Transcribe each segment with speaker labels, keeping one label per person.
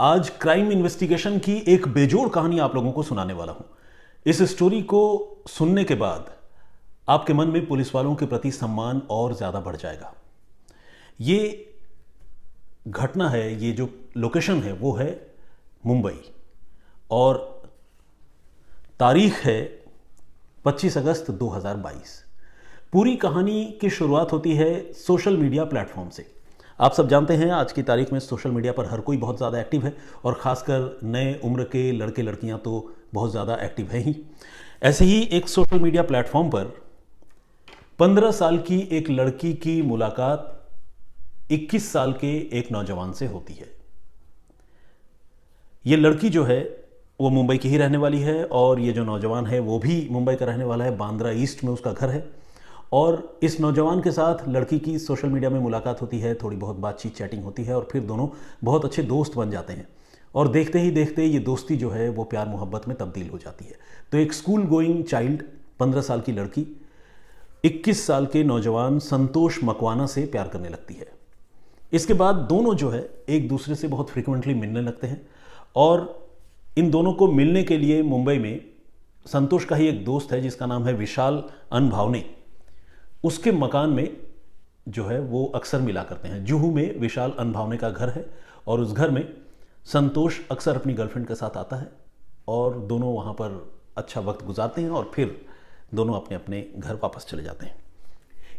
Speaker 1: आज crime investigation की एक बेजोड़ कहानी आप लोगों को सुनाने वाला हूं। इस स्टोरी को सुनने के बाद आपके मन में पुलिस वालों के प्रति सम्मान और ज्यादा बढ़ जाएगा। ये घटना है, ये जो लोकेशन है वो है मुंबई और तारीख है 25 अगस्त 2022। पूरी कहानी की शुरुआत होती है सोशल मीडिया प्लेटफॉर्म से। आप सब जानते हैं आज की तारीख में सोशल मीडिया पर हर कोई बहुत ज़्यादा एक्टिव है और ख़ासकर नए उम्र के लड़के लड़कियां तो बहुत ज़्यादा एक्टिव है ही। ऐसे ही एक सोशल मीडिया प्लेटफॉर्म पर 15 साल की एक लड़की की मुलाकात 21 साल के एक नौजवान से होती है। ये लड़की जो है वो मुंबई की ही रहने वाली है और ये जो नौजवान है वो भी मुंबई का रहने वाला है। बांद्रा ईस्ट में उसका घर है और इस नौजवान के साथ लड़की की सोशल मीडिया में मुलाकात होती है, थोड़ी बहुत बातचीत चैटिंग होती है और फिर दोनों बहुत अच्छे दोस्त बन जाते हैं और देखते ही देखते ये दोस्ती जो है वो प्यार मोहब्बत में तब्दील हो जाती है। तो एक स्कूल गोइंग चाइल्ड 15 साल की लड़की 21 साल के नौजवान संतोष मकवाना से प्यार करने लगती है। इसके बाद दोनों जो है एक दूसरे से बहुत फ्रिक्वेंटली मिलने लगते हैं और इन दोनों को मिलने के लिए मुंबई में संतोष का ही एक दोस्त है जिसका नाम है विशाल अनभावने, उसके मकान में जो है वो अक्सर मिला करते हैं। जुहू में विशाल अनभावने का घर है और उस घर में संतोष अक्सर अपनी गर्लफ्रेंड के साथ आता है और दोनों वहाँ पर अच्छा वक्त गुजारते हैं और फिर दोनों अपने अपने घर वापस चले जाते हैं।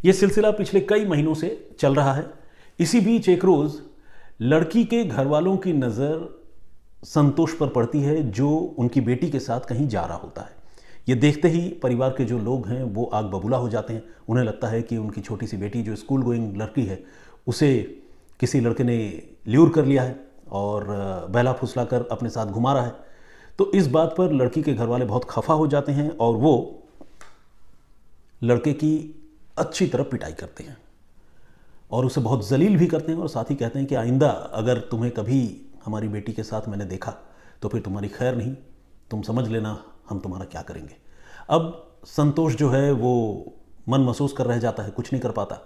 Speaker 1: ये सिलसिला पिछले कई महीनों से चल रहा है। इसी बीच एक रोज़ लड़की के घर वालों की नज़र संतोष पर पड़ती है जो उनकी बेटी के साथ कहीं जा रहा होता है। ये देखते ही परिवार के जो लोग हैं वो आग बबूला हो जाते हैं। उन्हें लगता है कि उनकी छोटी सी बेटी जो स्कूल गोइंग लड़की है उसे किसी लड़के ने ल्यूर कर लिया है और बहला फुसला कर अपने साथ घुमा रहा है। तो इस बात पर लड़की के घर वाले बहुत खफा हो जाते हैं और वो लड़के की अच्छी तरह पिटाई करते हैं और उसे बहुत जलील भी करते हैं और साथ ही कहते हैं कि आइंदा अगर तुम्हें कभी हमारी बेटी के साथ मैंने देखा तो फिर तुम्हारी खैर नहीं, तुम समझ लेना हम तुम्हारा क्या करेंगे। अब संतोष जो है वो मन महसूस कर रह जाता है, कुछ नहीं कर पाता,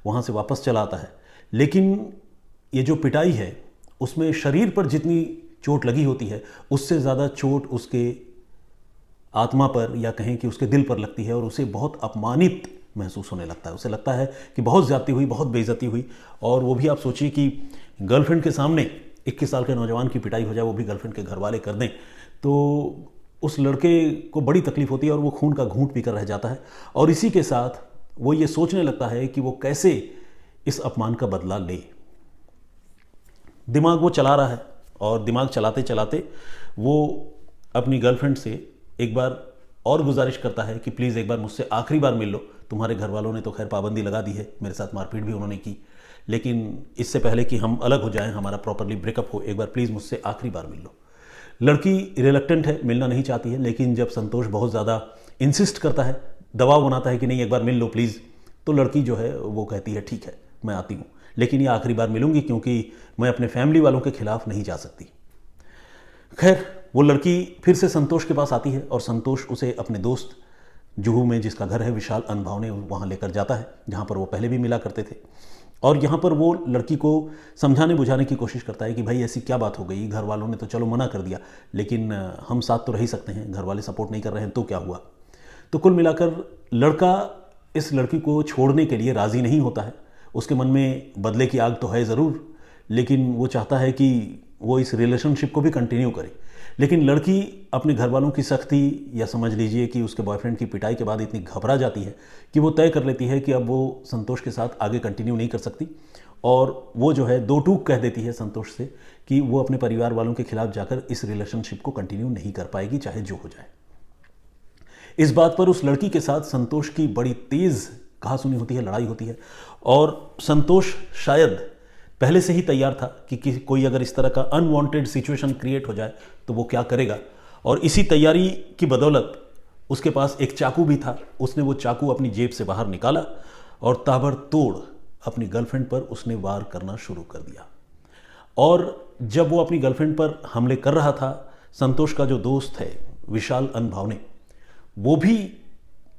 Speaker 1: वहाँ से वापस चला आता है। लेकिन ये जो पिटाई है उसमें शरीर पर जितनी चोट लगी होती है उससे ज़्यादा चोट उसके आत्मा पर या कहें कि उसके दिल पर लगती है और उसे बहुत अपमानित महसूस होने लगता है। उसे लगता है कि बहुत ज़्यादती हुई, बहुत बेइज्जती हुई। और वो भी आप सोचिए कि गर्लफ्रेंड के सामने 21 साल के नौजवान की पिटाई हो जाए, वो भी गर्लफ्रेंड के घर वाले कर दें, तो उस लड़के को बड़ी तकलीफ होती है और वो खून का घूंट पीकर रह जाता है। और इसी के साथ वो ये सोचने लगता है कि वो कैसे इस अपमान का बदला ले। दिमाग वो चला रहा है और दिमाग चलाते चलाते वो अपनी गर्लफ्रेंड से एक बार और गुजारिश करता है कि प्लीज़ एक बार मुझसे आखिरी बार मिल लो। तुम्हारे घर वालों ने तो खैर पाबंदी लगा दी है, मेरे साथ मारपीट भी उन्होंने की, लेकिन इससे पहले कि हम अलग हो जाएं, हमारा प्रॉपरली ब्रेकअप हो, एक बार प्लीज़ मुझसे आखिरी बार मिल लो। लड़की रिलक्टेंट है, मिलना नहीं चाहती है, लेकिन जब संतोष बहुत ज़्यादा इंसिस्ट करता है, दबाव बनाता है कि नहीं एक बार मिल लो प्लीज़, तो लड़की जो है वो कहती है ठीक है मैं आती हूँ, लेकिन ये आखिरी बार मिलूंगी क्योंकि मैं अपने फैमिली वालों के खिलाफ नहीं जा सकती। खैर वो लड़की फिर से संतोष के पास आती है और संतोष उसे अपने दोस्त जुहू में जिसका घर है विशाल अनभावने, वहाँ लेकर जाता है जहाँ पर वो पहले भी मिला करते थे। और यहाँ पर वो लड़की को समझाने बुझाने की कोशिश करता है कि भाई ऐसी क्या बात हो गई, घर वालों ने तो चलो मना कर दिया, लेकिन हम साथ तो रह ही सकते हैं, घर वाले सपोर्ट नहीं कर रहे हैं तो क्या हुआ। तो कुल मिलाकर लड़का इस लड़की को छोड़ने के लिए राज़ी नहीं होता है। उसके मन में बदले की आग तो है ज़रूर, लेकिन वो चाहता है कि वो इस रिलेशनशिप को भी कंटिन्यू करे। लेकिन लड़की अपने घर वालों की सख्ती या समझ लीजिए कि उसके बॉयफ्रेंड की पिटाई के बाद इतनी घबरा जाती है कि वो तय कर लेती है कि अब वो संतोष के साथ आगे कंटिन्यू नहीं कर सकती और वो जो है दो टूक कह देती है संतोष से कि वो अपने परिवार वालों के खिलाफ जाकर इस रिलेशनशिप को कंटिन्यू नहीं कर पाएगी चाहे जो हो जाए। इस बात पर उस लड़की के साथ संतोष की बड़ी तेज़ कहासुनी होती है, लड़ाई होती है और संतोष शायद पहले से ही तैयार था कि कोई अगर इस तरह का अनवांटेड सिचुएशन क्रिएट हो जाए तो वो क्या करेगा। और इसी तैयारी की बदौलत उसके पास एक चाकू भी था। उसने वो चाकू अपनी जेब से बाहर निकाला और ताबड़तोड़ अपनी गर्लफ्रेंड पर उसने वार करना शुरू कर दिया। और जब वो अपनी गर्लफ्रेंड पर हमले कर रहा था, संतोष का जो दोस्त है विशाल अनभावने, वो भी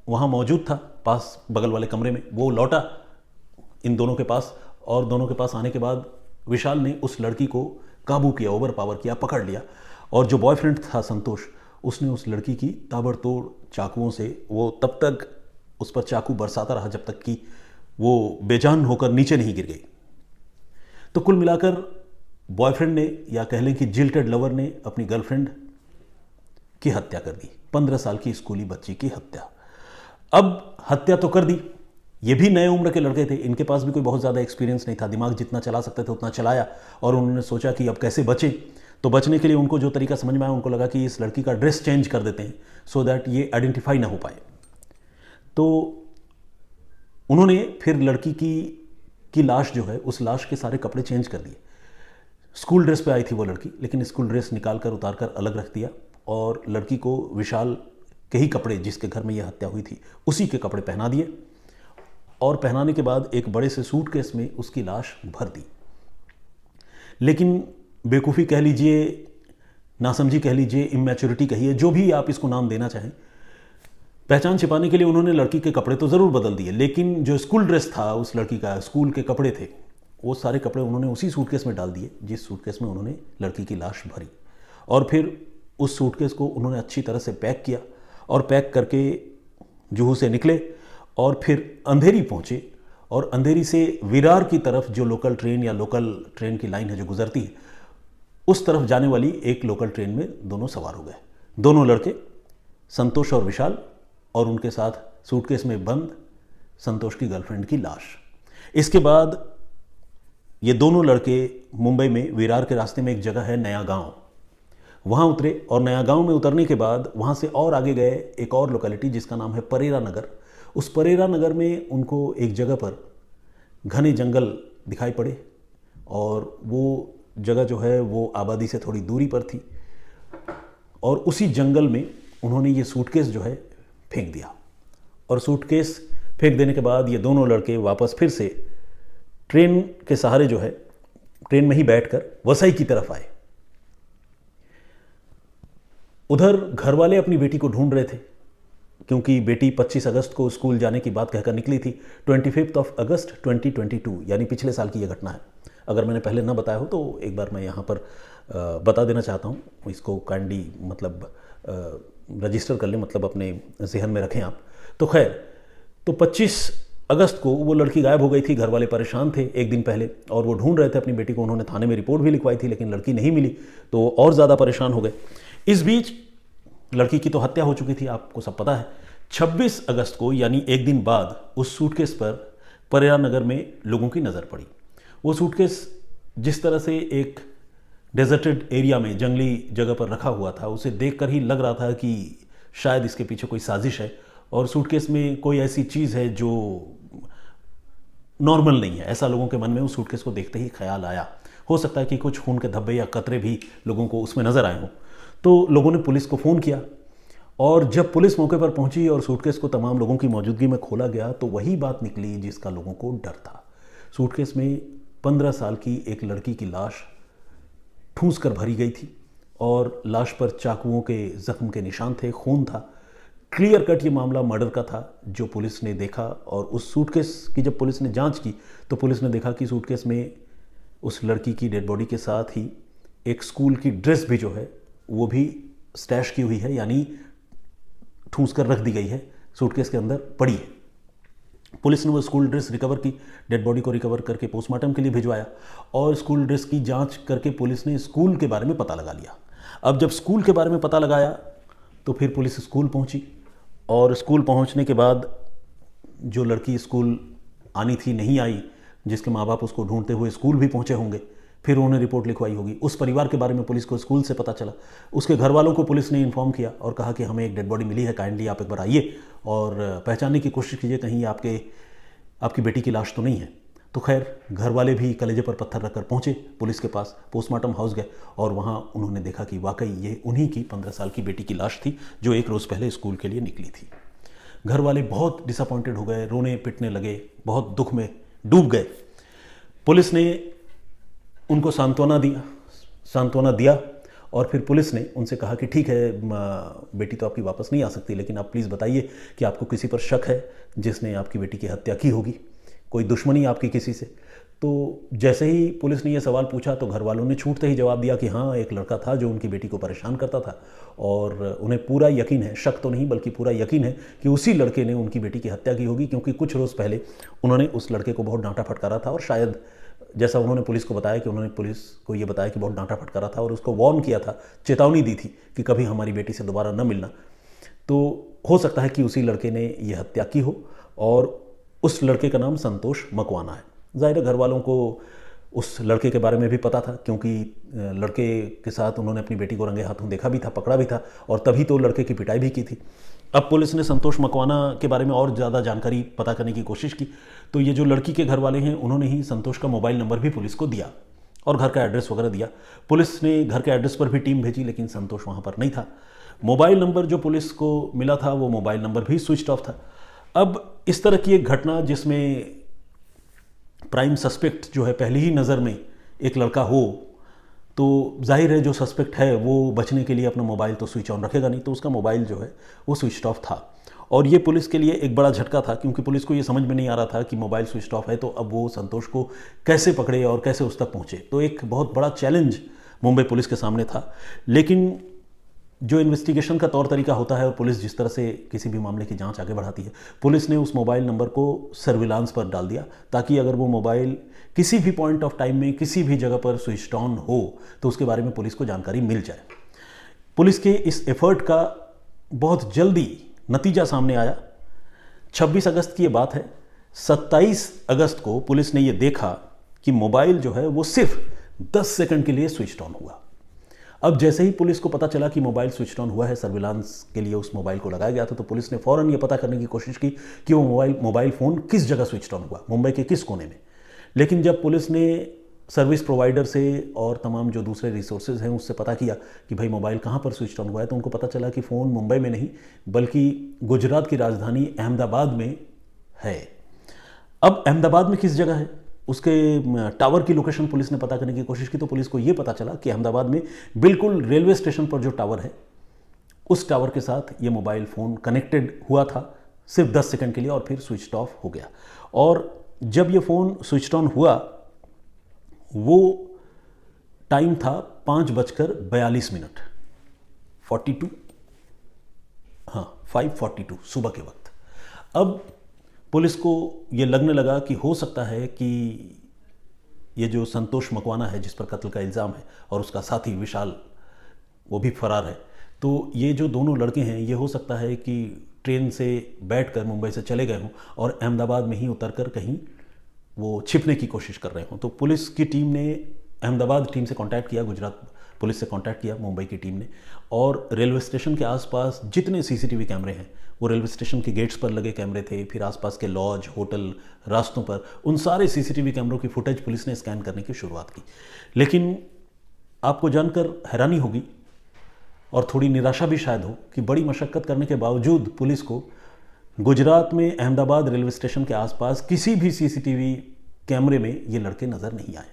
Speaker 1: वहाँ मौजूद था पास बगल वाले कमरे में। वो लौटा इन दोनों के पास और दोनों के पास आने के बाद विशाल ने उस लड़की को काबू किया, ओवर पावर किया, पकड़ लिया। और जो बॉयफ्रेंड था संतोष, उसने उस लड़की की ताबड़तोड़ चाकुओं से, वो तब तक उस पर चाकू बरसाता रहा जब तक कि वो बेजान होकर नीचे नहीं गिर गई। तो कुल मिलाकर बॉयफ्रेंड ने, या कह लें कि जिल्टेड लवर ने, अपनी गर्लफ्रेंड की हत्या कर दी। 15 साल की स्कूली बच्ची की हत्या। अब हत्या तो कर दी, ये भी नए उम्र के लड़के थे, इनके पास भी कोई बहुत ज़्यादा एक्सपीरियंस नहीं था, दिमाग जितना चला सकते थे उतना चलाया, और उन्होंने सोचा कि अब कैसे बचें। तो बचने के लिए उनको जो तरीका समझ में आया, उनको लगा कि इस लड़की का ड्रेस चेंज कर देते हैं सो दैट ये आइडेंटिफाई ना हो पाए। तो उन्होंने फिर लड़की की लाश जो है, उस लाश के सारे कपड़े चेंज कर दिए। स्कूल ड्रेस पे आई थी वो लड़की, लेकिन स्कूल ड्रेस निकाल कर उतार कर अलग रख दिया, और लड़की को विशाल के ही कपड़े, जिसके घर में यह हत्या हुई थी, उसी के कपड़े पहना दिए। और पहनाने के बाद एक बड़े से सूटकेस में उसकी लाश भर दी। लेकिन बेवकूफ़ी कह लीजिए, नासमझी कह लीजिए, इमैच्योरिटी कहिए, जो भी आप इसको नाम देना चाहें, पहचान छिपाने के लिए उन्होंने लड़की के कपड़े तो ज़रूर बदल दिए, लेकिन जो स्कूल ड्रेस था उस लड़की का, स्कूल के कपड़े थे, वो सारे कपड़े उन्होंने उसी सूटकेस में डाल दिए जिस सूटकेस में उन्होंने लड़की की लाश भरी। और फिर उस सूटकेस को उन्होंने अच्छी तरह से पैक किया, और पैक करके जुहू से निकले, और फिर अंधेरी पहुँचे, और अंधेरी से विरार की तरफ, जो लोकल ट्रेन या लोकल ट्रेन की लाइन है जो गुजरती है, उस तरफ जाने वाली एक लोकल ट्रेन में दोनों सवार हो गए। दोनों लड़के, संतोष और विशाल, और उनके साथ सूटकेस में बंद संतोष की गर्लफ्रेंड की लाश। इसके बाद ये दोनों लड़के मुंबई में विरार के रास्ते में एक जगह है नया गांव, वहाँ उतरे, और नया गांव में उतरने के बाद वहाँ से और आगे गए एक और लोकेलिटी जिसका नाम है परेरा नगर। उस परेरा नगर में उनको एक जगह पर घने जंगल दिखाई पड़े, और वो जगह जो है वो आबादी से थोड़ी दूरी पर थी, और उसी जंगल में उन्होंने ये सूटकेस जो है फेंक दिया। और सूटकेस फेंक देने के बाद ये दोनों लड़के वापस फिर से ट्रेन के सहारे जो है, ट्रेन में ही बैठकर वसई की तरफ आए। उधर घर वाले अपनी बेटी को ढूंढ रहे थे, क्योंकि बेटी 25 अगस्त को स्कूल जाने की बात कहकर निकली थी। 25 अगस्त 2022, यानी पिछले साल की यह घटना है। अगर मैंने पहले ना बताया हो तो एक बार मैं यहाँ पर बता देना चाहता हूँ, इसको काइंडली मतलब रजिस्टर कर लें, मतलब अपने जहन में रखें आप। तो खैर, तो 25 अगस्त को वो लड़की गायब हो गई थी। घर वाले परेशान थे एक दिन पहले, और वो ढूंढ रहे थे अपनी बेटी को। उन्होंने थाने में रिपोर्ट भी लिखवाई थी, लेकिन लड़की नहीं मिली, तो और ज़्यादा परेशान हो गए। इस बीच लड़की की तो हत्या हो चुकी थी, आपको सब पता है। 26 अगस्त को, यानी एक दिन बाद, उस सूटकेस पर परेरा नगर में लोगों की नज़र पड़ी। वो सूटकेस जिस तरह से एक डेजर्टेड एरिया में, जंगली जगह पर रखा हुआ था, उसे देखकर ही लग रहा था कि शायद इसके पीछे कोई साजिश है, और सूटकेस में कोई ऐसी चीज़ है जो नॉर्मल नहीं है। ऐसा लोगों के मन में उस सूटकेस को देखते ही ख्याल आया। हो सकता है कि कुछ खून के धब्बे या कतरे भी लोगों को उसमें नज़र आए हों। तो लोगों ने पुलिस को फ़ोन किया, और जब पुलिस मौके पर पहुंची और सूटकेस को तमाम लोगों की मौजूदगी में खोला गया, तो वही बात निकली जिसका लोगों को डर था। सूटकेस में 15 साल की एक लड़की की लाश ठूंस कर भरी गई थी, और लाश पर चाकुओं के जख्म के निशान थे, खून था। क्लियर कट ये मामला मर्डर का था जो पुलिस ने देखा। और उस सूटकेस की जब पुलिस ने जांच की, तो पुलिस ने देखा कि सूटकेस में उस लड़की की डेड बॉडी के साथ ही एक स्कूल की ड्रेस भी जो है वो भी स्टैश की हुई है, यानी ठूंस कर रख दी गई है, सूटकेस के अंदर पड़ी है। पुलिस ने वो स्कूल ड्रेस रिकवर की, डेड बॉडी को रिकवर करके पोस्टमार्टम के लिए भिजवाया, और स्कूल ड्रेस की जांच करके पुलिस ने स्कूल के बारे में पता लगा लिया। अब जब स्कूल के बारे में पता लगाया, तो फिर पुलिस स्कूल पहुंची, और स्कूल पहुंचने के बाद जो लड़की स्कूल आनी थी नहीं आई, जिसके माँ बाप उसको ढूंढते हुए स्कूल भी पहुंचे होंगे, फिर उन्होंने रिपोर्ट लिखवाई होगी। उस परिवार के बारे में पुलिस को स्कूल से पता चला। उसके घर वालों को पुलिस ने इन्फॉर्म किया और कहा कि हमें एक डेड बॉडी मिली है, काइंडली आप एक बार आइए और पहचानने की कोशिश कीजिए, कहीं आपकी बेटी की लाश तो नहीं है। तो खैर, घर वाले भी कलेजे पर पत्थर रखकर पहुंचे पुलिस के पास, पोस्टमार्टम हाउस गए, और वहाँ उन्होंने देखा कि वाकई ये उन्हीं की 15 साल की बेटी की लाश थी जो एक रोज़ पहले स्कूल के लिए निकली थी। घर वाले बहुत डिसअपॉइंटेड हो गए, रोने पिटने लगे, बहुत दुख में डूब गए। पुलिस ने उनको सांत्वना दिया, और फिर पुलिस ने उनसे कहा कि ठीक है, बेटी तो आपकी वापस नहीं आ सकती, लेकिन आप प्लीज़ बताइए कि आपको किसी पर शक है जिसने आपकी बेटी की हत्या की होगी। कोई दुश्मनी आपकी किसी से? तो जैसे ही पुलिस ने यह सवाल पूछा तो घर वालों ने छूटते ही जवाब दिया कि हाँ, एक लड़का था जो उनकी बेटी को परेशान करता था और उन्हें पूरा यकीन है, शक तो नहीं बल्कि पूरा यकीन है कि उसी लड़के ने उनकी बेटी की हत्या की होगी, क्योंकि कुछ रोज़ पहले उन्होंने उस लड़के को बहुत डांटा फटकारा था और शायद जैसा उन्होंने पुलिस को बताया कि उन्होंने पुलिस को ये बताया कि बहुत डांटा फटकारा था और उसको वार्न किया था, चेतावनी दी थी कि कभी हमारी बेटी से दोबारा न मिलना। तो हो सकता है कि उसी लड़के ने ये हत्या की हो और उस लड़के का नाम संतोष मकवाना है। ज़ाहिर है घर वालों को उस लड़के के बारे में भी पता था, क्योंकि लड़के के साथ उन्होंने अपनी बेटी को रंगे हाथों देखा भी था, पकड़ा भी था और तभी तो लड़के की पिटाई भी की थी। अब पुलिस ने संतोष मकवाना के बारे में और ज़्यादा जानकारी पता करने की कोशिश की, तो ये जो लड़की के घर वाले हैं उन्होंने ही संतोष का मोबाइल नंबर भी पुलिस को दिया और घर का एड्रेस वगैरह दिया। पुलिस ने घर के एड्रेस पर भी टीम भेजी, लेकिन संतोष वहाँ पर नहीं था। मोबाइल नंबर जो पुलिस को मिला था वो मोबाइल नंबर भी स्विच ऑफ था। अब इस तरह की एक घटना जिसमें प्राइम सस्पेक्ट जो है पहली ही नज़र में एक लड़का हो, तो जाहिर है जो सस्पेक्ट है वो बचने के लिए अपना मोबाइल तो स्विच ऑन रखेगा नहीं, तो उसका मोबाइल जो है वो स्विच ऑफ था। और ये पुलिस के लिए एक बड़ा झटका था, क्योंकि पुलिस को ये समझ में नहीं आ रहा था कि मोबाइल स्विच ऑफ है तो अब वो संतोष को कैसे पकड़े और कैसे उस तक पहुँचे। तो एक बहुत बड़ा चैलेंज मुंबई पुलिस के सामने था। लेकिन जो इन्वेस्टिगेशन का तौर तरीका होता है और पुलिस जिस तरह से किसी भी मामले की जांच आगे बढ़ाती है, पुलिस ने उस मोबाइल नंबर को सर्विलांस पर डाल दिया, ताकि अगर वो मोबाइल किसी भी पॉइंट ऑफ टाइम में किसी भी जगह पर स्विच ऑन हो तो उसके बारे में पुलिस को जानकारी मिल जाए। पुलिस के इस एफर्ट का बहुत जल्दी नतीजा सामने आया। 26 अगस्त की ये बात है। 27 अगस्त को पुलिस ने ये देखा कि मोबाइल जो है वो सिर्फ 10 सेकंड के लिए स्विच ऑन हुआ। अब जैसे ही पुलिस को पता चला कि मोबाइल स्विच ऑन हुआ है, सर्विलांस के लिए उस मोबाइल को लगाया गया था, तो पुलिस ने फौरन ये पता करने की कोशिश की कि वो मोबाइल फ़ोन किस जगह स्विच ऑन हुआ, मुंबई के किस कोने में। लेकिन जब पुलिस ने सर्विस प्रोवाइडर से और तमाम जो दूसरे रिसोर्सेज हैं उससे पता किया कि भाई मोबाइल कहाँ पर स्विच ऑन हुआ है, तो उनको पता चला कि फ़ोन मुंबई में नहीं बल्कि गुजरात की राजधानी अहमदाबाद में है। अब अहमदाबाद में किस जगह है, उसके टावर की लोकेशन पुलिस ने पता करने की कोशिश की, तो पुलिस को यह पता चला कि अहमदाबाद में बिल्कुल रेलवे स्टेशन पर जो टावर है उस टावर के साथ ये मोबाइल फ़ोन कनेक्टेड हुआ था सिर्फ 10 सेकंड के लिए और फिर स्विच ऑफ हो गया। और जब ये फ़ोन स्विच ऑन हुआ वो टाइम था 5:42 42 5:42 सुबह के वक्त। अब पुलिस को ये लगने लगा कि हो सकता है कि ये जो संतोष मकवाना है जिस पर कत्ल का इल्ज़ाम है और उसका साथी विशाल वो भी फरार है, तो ये जो दोनों लड़के हैं ये हो सकता है कि ट्रेन से बैठकर मुंबई से चले गए हों और अहमदाबाद में ही उतरकर कहीं वो छिपने की कोशिश कर रहे हों। तो पुलिस की टीम ने अहमदाबाद टीम से कांटेक्ट किया, गुजरात पुलिस से कांटेक्ट किया मुंबई की टीम ने, और रेलवे स्टेशन के आसपास जितने सीसीटीवी कैमरे हैं, वो रेलवे स्टेशन के गेट्स पर लगे कैमरे थे, फिर आसपास के लॉज, होटल, रास्तों पर, उन सारे सीसीटीवी कैमरों की फुटेज पुलिस ने स्कैन करने की शुरुआत की। लेकिन आपको जानकर हैरानी होगी और थोड़ी निराशा भी शायद हो कि बड़ी मशक्क़त करने के बावजूद पुलिस को गुजरात में अहमदाबाद रेलवे स्टेशन के आसपास किसी भी सीसीटीवी कैमरे में ये लड़के नज़र नहीं आए।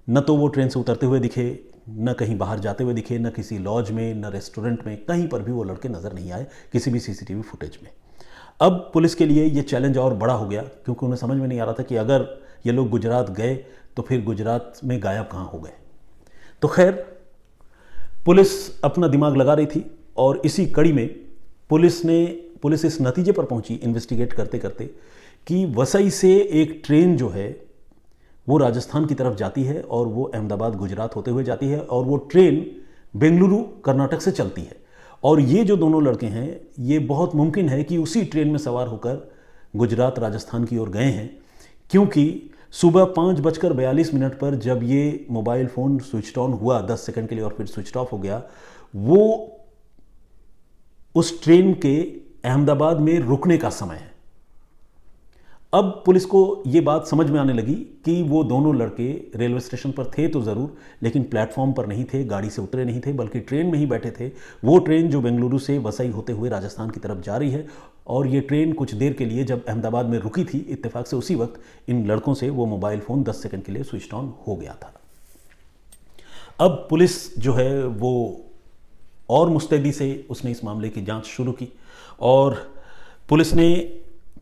Speaker 1: न तो वो ट्रेन से उतरते हुए दिखे, न कहीं बाहर जाते हुए दिखे, न किसी लॉज में, न रेस्टोरेंट में, कहीं पर भी वो लड़के नज़र नहीं आए किसी भी सीसीटीवी फुटेज में। अब पुलिस के लिए ये चैलेंज और बड़ा हो गया, क्योंकि उन्हें समझ में नहीं आ रहा था कि अगर ये लोग गुजरात गए तो फिर गुजरात में गायब कहाँ हो गए। तो खैर पुलिस अपना दिमाग लगा रही थी और इसी कड़ी में पुलिस इस नतीजे पर पहुंची इन्वेस्टिगेट करते करते कि वसई से एक ट्रेन जो है वो राजस्थान की तरफ जाती है और वो अहमदाबाद गुजरात होते हुए जाती है और वो ट्रेन बेंगलुरु कर्नाटक से चलती है। और ये जो दोनों लड़के हैं ये बहुत मुमकिन है कि उसी ट्रेन में सवार होकर गुजरात राजस्थान की ओर गए हैं, क्योंकि सुबह 5:42 पर जब ये मोबाइल फ़ोन स्विच ऑन हुआ 10 सेकंड के लिए और फिर स्विच ऑफ हो गया, वो उस ट्रेन के अहमदाबाद में रुकने का समय है। अब पुलिस को ये बात समझ में आने लगी कि वो दोनों लड़के रेलवे स्टेशन पर थे तो ज़रूर, लेकिन प्लेटफॉर्म पर नहीं थे, गाड़ी से उतरे नहीं थे, बल्कि ट्रेन में ही बैठे थे। वो ट्रेन जो बेंगलुरु से वसई होते हुए राजस्थान की तरफ जा रही है, और ये ट्रेन कुछ देर के लिए जब अहमदाबाद में रुकी थी, इत्तेफाक से उसी वक्त इन लड़कों से वो मोबाइल फ़ोन 10 सेकंड के लिए स्विच ऑन हो गया था। अब पुलिस जो है वो और मुस्तैदी से उसने इस मामले की जांच शुरू की और पुलिस ने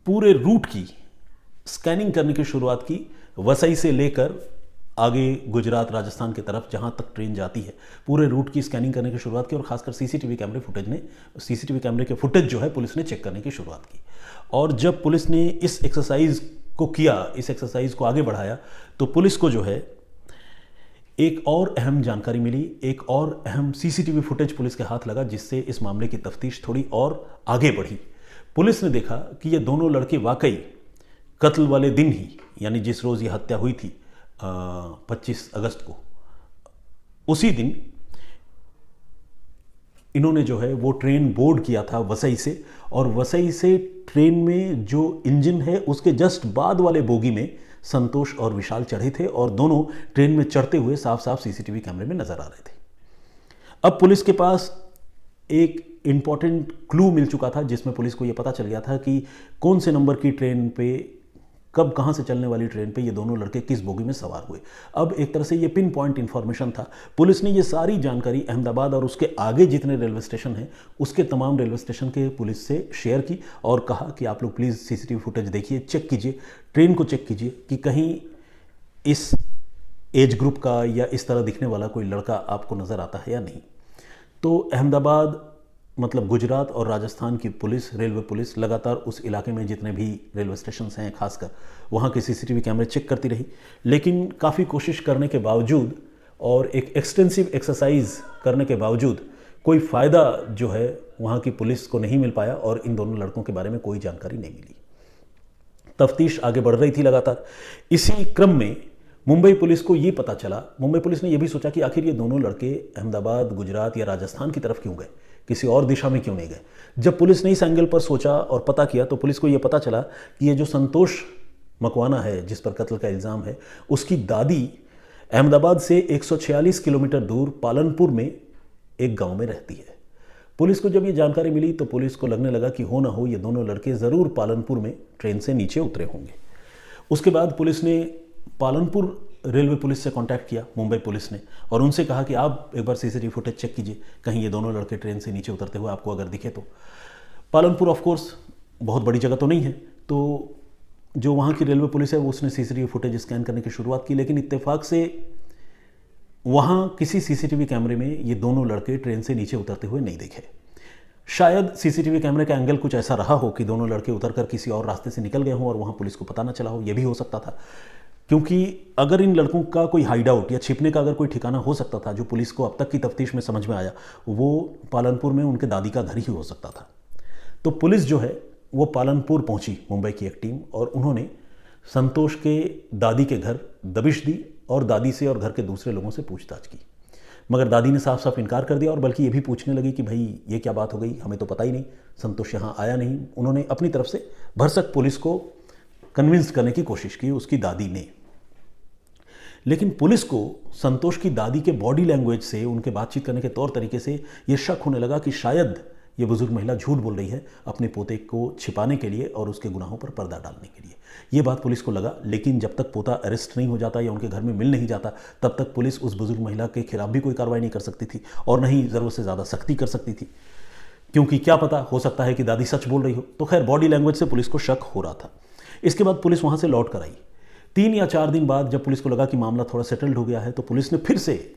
Speaker 1: पूरे रूट की स्कैनिंग करने की शुरुआत की, वसई से लेकर आगे गुजरात राजस्थान की तरफ जहां तक ट्रेन जाती है पूरे रूट की स्कैनिंग करने की शुरुआत की। और खासकर सीसीटीवी कैमरे के फुटेज जो है पुलिस ने चेक करने की शुरुआत की। और जब पुलिस ने इस एक्सरसाइज को आगे बढ़ाया तो पुलिस को जो है एक और अहम जानकारी मिली, एक और अहम सीसीटीवी फुटेज पुलिस के हाथ लगा, जिससे इस मामले की तफ्तीश थोड़ी और आगे बढ़ी। पुलिस ने देखा कि ये दोनों लड़के वाकई कत्ल वाले दिन ही, यानी जिस रोज ये हत्या हुई थी 25 अगस्त को, उसी दिन इन्होंने जो है वो ट्रेन बोर्ड किया था वसई से, और वसई से ट्रेन में जो इंजन है उसके जस्ट बाद वाले बोगी में संतोष और विशाल चढ़े थे, और दोनों ट्रेन में चढ़ते हुए साफ साफ सीसीटीवी कैमरे में नजर आ रहे थे। अब पुलिस के पास एक इंपॉर्टेंट क्लू मिल चुका था, जिसमें पुलिस को यह पता चल गया था कि कौन से नंबर की ट्रेन पे, कब कहां से चलने वाली ट्रेन पे ये दोनों लड़के किस बोगी में सवार हुए। अब एक तरह से ये पिन पॉइंट इंफॉर्मेशन था। पुलिस ने ये सारी जानकारी अहमदाबाद और उसके आगे जितने रेलवे स्टेशन हैं उसके तमाम रेलवे स्टेशन के पुलिस से शेयर की और कहा कि आप लोग प्लीज़ सीसीटीवी फुटेज देखिए, चेक कीजिए, ट्रेन को चेक कीजिए कि कहीं इस एज ग्रुप का या इस तरह दिखने वाला कोई लड़का आपको नज़र आता है या नहीं। तो अहमदाबाद मतलब गुजरात और राजस्थान की पुलिस, रेलवे पुलिस लगातार उस इलाके में जितने भी रेलवे स्टेशन हैं खासकर वहाँ के सीसीटीवी कैमरे चेक करती रही, लेकिन काफ़ी कोशिश करने के बावजूद और एक एक्सटेंसिव एक्सरसाइज करने के बावजूद कोई फ़ायदा जो है वहाँ की पुलिस को नहीं मिल पाया और इन दोनों लड़कों के बारे में कोई जानकारी नहीं मिली। तफ्तीश आगे बढ़ रही थी लगातार। इसी क्रम में मुंबई पुलिस को ये पता चला, मुंबई पुलिस ने यह भी सोचा कि आखिर ये दोनों लड़के अहमदाबाद, गुजरात या राजस्थान की तरफ क्यों गए, किसी और दिशा में क्यों नहीं गए। जब पुलिस ने इस एंगल पर सोचा और पता किया तो पुलिस को यह पता चला कि ये जो संतोष मकवाना है जिस पर कत्ल का इल्ज़ाम है, उसकी दादी अहमदाबाद से 146 किलोमीटर दूर पालनपुर में एक गांव में रहती है। पुलिस को जब ये जानकारी मिली तो पुलिस को लगने लगा कि हो ना हो ये दोनों लड़के ज़रूर पालनपुर में ट्रेन से नीचे उतरे होंगे। उसके बाद पुलिस ने पालनपुर रेलवे पुलिस से कांटेक्ट किया, मुंबई पुलिस ने, और उनसे कहा कि आप एक बार सीसीटीवी फुटेज चेक कीजिए, कहीं ये दोनों लड़के ट्रेन से नीचे उतरते हुए आपको अगर दिखे तो। पालनपुर ऑफ कोर्स बहुत बड़ी जगह तो नहीं है, तो जो वहाँ की रेलवे पुलिस है वो उसने सीसीटीवी फुटेज स्कैन करने की शुरुआत की, लेकिन इत्तेफाक से वहाँ किसी सीसीटीवी कैमरे में ये दोनों लड़के ट्रेन से नीचे उतरते हुए नहीं दिखे। शायद सीसीटीवी कैमरे का एंगल कुछ ऐसा रहा हो कि दोनों लड़के उतरकर किसी और रास्ते से निकल गए हों और वहाँ पुलिस को पता ना चला हो, यह भी हो सकता था। क्योंकि अगर इन लड़कों का कोई हाइड आउट या छिपने का अगर कोई ठिकाना हो सकता था जो पुलिस को अब तक की तफ्तीश में समझ में आया, वो पालनपुर में उनके दादी का घर ही हो सकता था। तो पुलिस जो है वो पालनपुर पहुंची, मुंबई की एक टीम, और उन्होंने संतोष के दादी के घर दबिश दी और दादी से और घर के दूसरे लोगों से पूछताछ की। मगर दादी ने साफ साफ इनकार कर दिया और बल्कि ये भी पूछने लगी कि भाई ये क्या बात हो गई, हमें तो पता ही नहीं, संतोष यहाँ आया नहीं। उन्होंने अपनी तरफ से भरसक पुलिस को कन्विंस करने की कोशिश की, उसकी दादी ने। लेकिन पुलिस को संतोष की दादी के बॉडी लैंग्वेज से, उनके बातचीत करने के तौर तरीके से ये शक होने लगा कि शायद ये बुजुर्ग महिला झूठ बोल रही है अपने पोते को छिपाने के लिए और उसके गुनाहों पर पर्दा डालने के लिए। ये बात पुलिस को लगा, लेकिन जब तक पोता अरेस्ट नहीं हो जाता या उनके घर में मिल नहीं जाता तब तक पुलिस उस बुजुर्ग महिला के खिलाफ भी कोई कार्रवाई नहीं कर सकती थी और न ही ज़रूरत से ज़्यादा सख्ती कर सकती थी, क्योंकि क्या पता, हो सकता है कि दादी सच बोल रही हो। तो खैर बॉडी लैंग्वेज से पुलिस को शक हो रहा था। इसके बाद पुलिस वहाँ से लौट कर आई। 3 या 4 दिन बाद जब पुलिस को लगा कि मामला थोड़ा सेटल्ड हो गया है तो पुलिस ने फिर से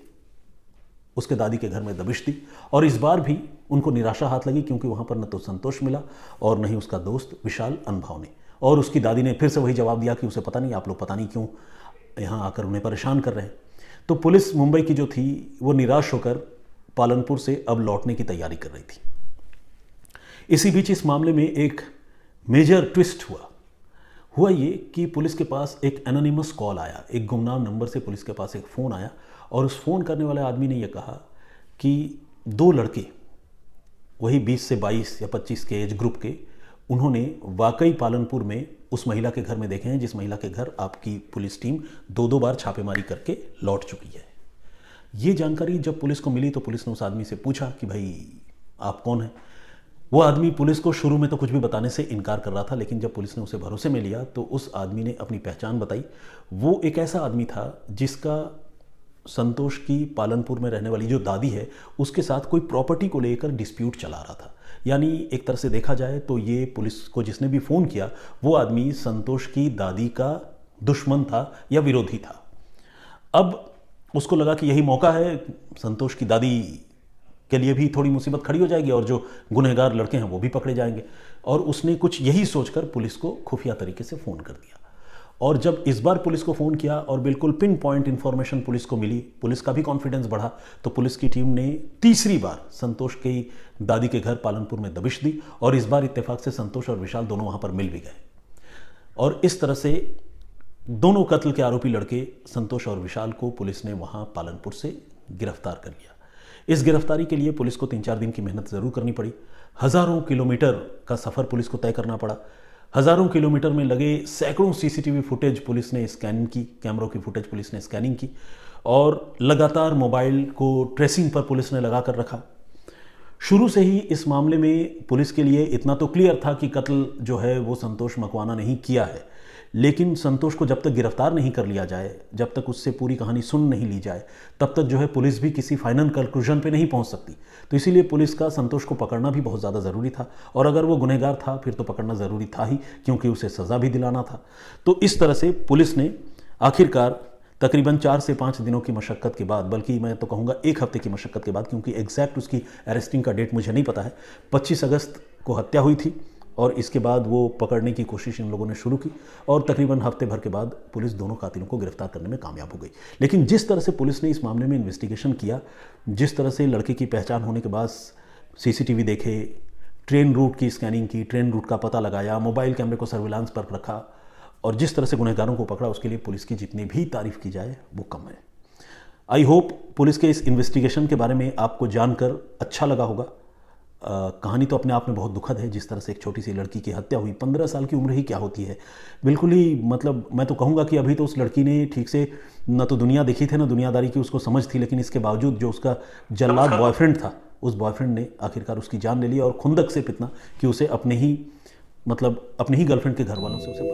Speaker 1: उसके दादी के घर में दबिश दी, और इस बार भी उनको निराशा हाथ लगी, क्योंकि वहाँ पर न तो संतोष मिला और न ही उसका दोस्त विशाल अनभाव ने। और उसकी दादी ने फिर से वही जवाब दिया कि उसे पता नहीं, आप लोग पता नहीं क्यों यहाँ आकर उन्हें परेशान कर रहे हैं। तो पुलिस मुंबई की जो थी वो निराश होकर पालनपुर से अब लौटने की तैयारी कर रही थी। इसी बीच इस मामले में एक मेजर ट्विस्ट हुआ ये कि पुलिस के पास एक एनोनिमस कॉल आया, एक गुमनाम नंबर से पुलिस के पास एक फ़ोन आया, और उस फ़ोन करने वाले आदमी ने यह कहा कि 2 लड़के, वही 20 से 22 या 25 के एज ग्रुप के, उन्होंने वाकई पालनपुर में उस महिला के घर में देखे हैं जिस महिला के घर आपकी पुलिस टीम 2-2 बार छापेमारी करके लौट चुकी है। ये जानकारी जब पुलिस को मिली तो पुलिस ने उस आदमी से पूछा कि भाई आप कौन हैं। वो आदमी पुलिस को शुरू में तो कुछ भी बताने से इनकार कर रहा था, लेकिन जब पुलिस ने उसे भरोसे में लिया तो उस आदमी ने अपनी पहचान बताई। वो एक ऐसा आदमी था जिसका संतोष की पालनपुर में रहने वाली जो दादी है उसके साथ कोई प्रॉपर्टी को लेकर डिस्प्यूट चला रहा था। यानी एक तरह से देखा जाए तो ये पुलिस को जिसने भी फ़ोन किया वो आदमी संतोष की दादी का दुश्मन था या विरोधी था। अब उसको लगा कि यही मौका है, संतोष की दादी के लिए भी थोड़ी मुसीबत खड़ी हो जाएगी और जो गुनहगार लड़के हैं वो भी पकड़े जाएंगे। और उसने कुछ यही सोचकर पुलिस को खुफिया तरीके से फ़ोन कर दिया। और जब इस बार पुलिस को फ़ोन किया और बिल्कुल पिन पॉइंट इन्फॉर्मेशन पुलिस को मिली, पुलिस का भी कॉन्फिडेंस बढ़ा, तो पुलिस की टीम ने तीसरी बार संतोष की दादी के घर पालनपुर में दबिश दी और इस बार इत्तेफाक से संतोष और विशाल दोनों वहाँ पर मिल भी गए। और इस तरह से दोनों कत्ल के आरोपी लड़के संतोष और विशाल को पुलिस ने वहाँ पालनपुर से गिरफ्तार कर लिया। इस गिरफ्तारी के लिए पुलिस को 3-4 दिन की मेहनत ज़रूर करनी पड़ी। हज़ारों किलोमीटर का सफ़र पुलिस को तय करना पड़ा। हज़ारों किलोमीटर में लगे सैकड़ों सीसीटीवी फुटेज पुलिस ने स्कैनिंग की, कैमरों की फुटेज पुलिस ने स्कैनिंग की और लगातार मोबाइल को ट्रेसिंग पर पुलिस ने लगा कर रखा। शुरू से ही इस मामले में पुलिस के लिए इतना तो क्लियर था कि कत्ल जो है वो संतोष मकवाना ने ही किया है, लेकिन संतोष को जब तक गिरफ्तार नहीं कर लिया जाए, जब तक उससे पूरी कहानी सुन नहीं ली जाए, तब तक जो है पुलिस भी किसी फाइनल कंक्लूजन पे नहीं पहुंच सकती। तो इसीलिए पुलिस का संतोष को पकड़ना भी बहुत ज़्यादा ज़रूरी था और अगर वो गुनहगार था फिर तो पकड़ना ज़रूरी था ही, क्योंकि उसे सज़ा भी दिलाना था। तो इस तरह से पुलिस ने आखिरकार तकरीबन 4 से 5 दिनों की मशक्क़त के बाद, बल्कि मैं तो कहूँगा 1 हफ्ते की मशक्क़त के बाद, क्योंकि एग्जैक्ट उसकी अरेस्टिंग का डेट मुझे नहीं पता है, 25 अगस्त को हत्या हुई थी और इसके बाद वो पकड़ने की कोशिश इन लोगों ने शुरू की और तकरीबन हफ्ते भर के बाद पुलिस दोनों कातिलों को गिरफ्तार करने में कामयाब हो गई। लेकिन जिस तरह से पुलिस ने इस मामले में इन्वेस्टिगेशन किया, जिस तरह से लड़के की पहचान होने के बाद सीसीटीवी देखे, ट्रेन रूट की स्कैनिंग की, ट्रेन रूट का पता लगाया, मोबाइल कैमरे को सर्विलांस पर रखा और जिस तरह से गुनहगारों को पकड़ा, उसके लिए पुलिस की जितनी भी तारीफ़ की जाए वो कम है। आई होप पुलिस के इस इन्वेस्टिगेशन के बारे में आपको जानकर अच्छा लगा होगा। कहानी तो अपने आप में बहुत दुखद है, जिस तरह से एक छोटी सी लड़की की हत्या हुई। 15 साल की उम्र ही क्या होती है, बिल्कुल ही मतलब मैं तो कहूँगा कि अभी तो उस लड़की ने ठीक से न तो दुनिया देखी थी, न दुनियादारी की उसको समझ थी, लेकिन इसके बावजूद जो उसका जल्लाद बॉयफ्रेंड था, उस बॉयफ्रेंड ने आखिरकार उसकी जान ले ली और खुंदक से इतना कि उसे अपने ही गर्लफ्रेंड के घर वालों से उसे